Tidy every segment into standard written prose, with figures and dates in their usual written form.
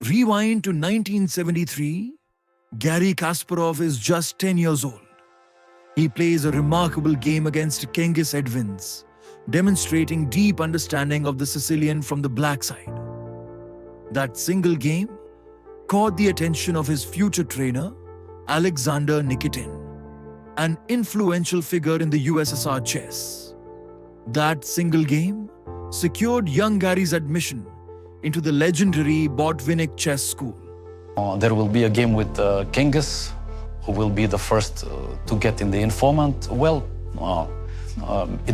Rewind to 1973, Garry Kasparov is just 10 years old. He plays a remarkable game against Kengis Edvins, demonstrating deep understanding of the Sicilian from the black side. That single game caught the attention of his future trainer, Aleksander Nikitin, an influential figure in the USSR chess. That single game secured young Garry's admission into the legendary Botvinnik Chess School. There will be a game with Kengis, who will be the first to get in the informant. It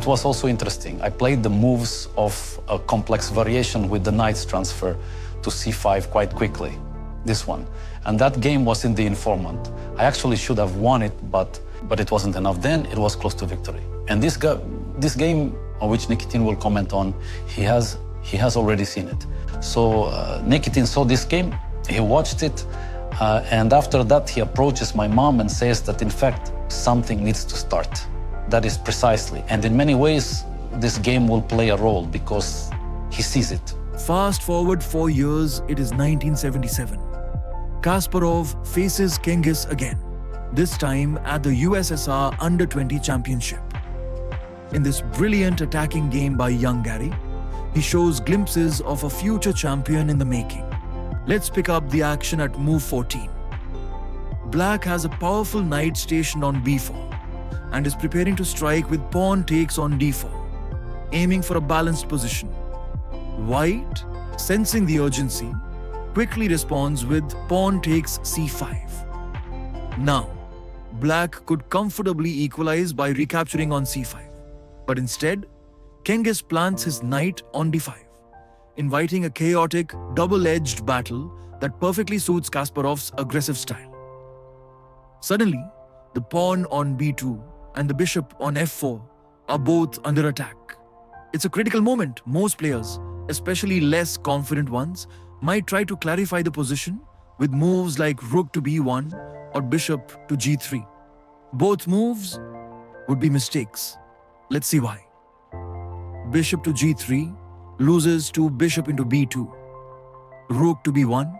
was also interesting. I played the moves of a complex variation with the knight's transfer to c5 quite quickly, this one. And that game was in the informant. I actually should have won it, but it wasn't enough. Then it was close to victory. And this game, on which Nikitin will comment on, he has already seen it. So Nikitin saw this game, he watched it, and after that he approaches my mom and says that in fact something needs to start. That is precisely. And in many ways, this game will play a role because he sees it. Fast forward 4 years, it is 1977. Kasparov faces Kengis again, this time at the USSR Under-20 Championship. In this brilliant attacking game by young Garry, he shows glimpses of a future champion in the making. Let's pick up the action at move 14. Black has a powerful knight stationed on b4 and is preparing to strike with pawn takes on d4, aiming for a balanced position. White, sensing the urgency, quickly responds with pawn takes c5. Now, Black could comfortably equalize by recapturing on c5. But instead, Kengis plants his knight on d5, inviting a chaotic, double-edged battle that perfectly suits Kasparov's aggressive style. Suddenly, the pawn on b2 and the bishop on f4 are both under attack. It's a critical moment. Most players, especially less confident ones, might try to clarify the position with moves like rook to b1 or bishop to g3. Both moves would be mistakes. Let's see why. Bishop to g3 loses to bishop into b2. Rook to b1,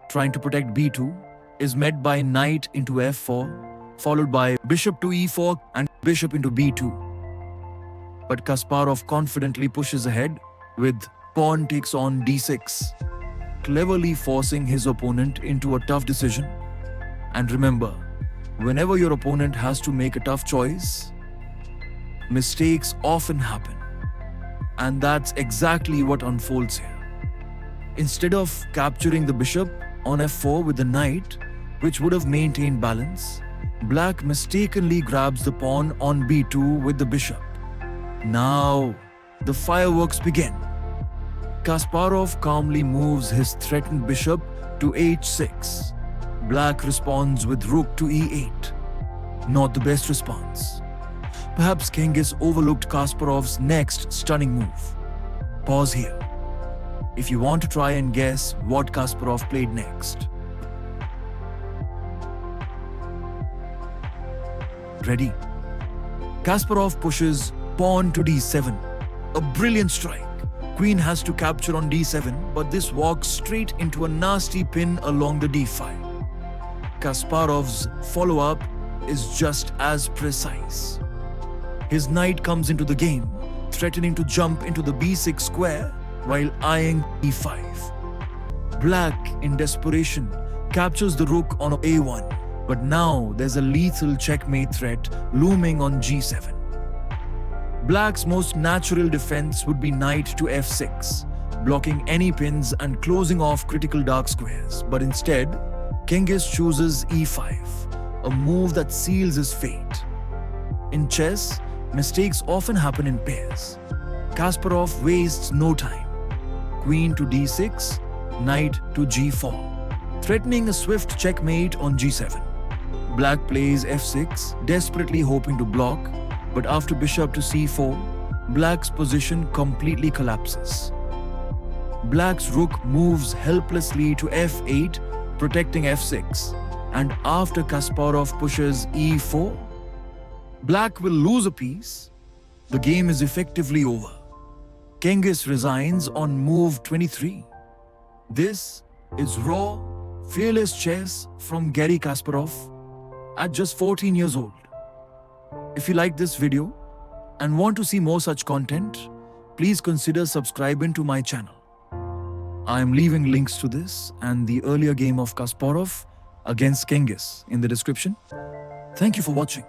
trying to protect b2, is met by knight into f4, followed by bishop to e4 and bishop into b2. But Kasparov confidently pushes ahead with pawn takes on d6, cleverly forcing his opponent into a tough decision. And remember, whenever your opponent has to make a tough choice, mistakes often happen. And that's exactly what unfolds here. Instead of capturing the bishop on f4 with the knight, which would have maintained balance, Black mistakenly grabs the pawn on b2 with the bishop. Now, the fireworks begin. Kasparov calmly moves his threatened bishop to h6. Black responds with rook to e8. Not the best response. Perhaps Kengis overlooked Kasparov's next stunning move. Pause here if you want to try and guess what Kasparov played next. Ready? Kasparov pushes pawn to d7. A brilliant strike. Queen has to capture on d7, but this walks straight into a nasty pin along the d file. Kasparov's follow-up is just as precise. His knight comes into the game, threatening to jump into the b6 square while eyeing e5. Black, in desperation, captures the rook on a1, but now there's a lethal checkmate threat looming on g7. Black's most natural defense would be knight to f6, blocking any pins and closing off critical dark squares. But instead, Kengis chooses e5, a move that seals his fate. In chess, mistakes often happen in pairs. Kasparov wastes no time. Queen to d6, knight to g4, threatening a swift checkmate on g7. Black plays f6, desperately hoping to block, but after bishop to c4, Black's position completely collapses. Black's rook moves helplessly to f8, protecting f6, and after Kasparov pushes e4, Black will lose a piece. The game is effectively over. Kengis resigns on move 23. This is raw, fearless chess from Garry Kasparov at just 14 years old. If you like this video and want to see more such content, please consider subscribing to my channel. I am leaving links to this and the earlier game of Kasparov against Kengis in the description. Thank you for watching.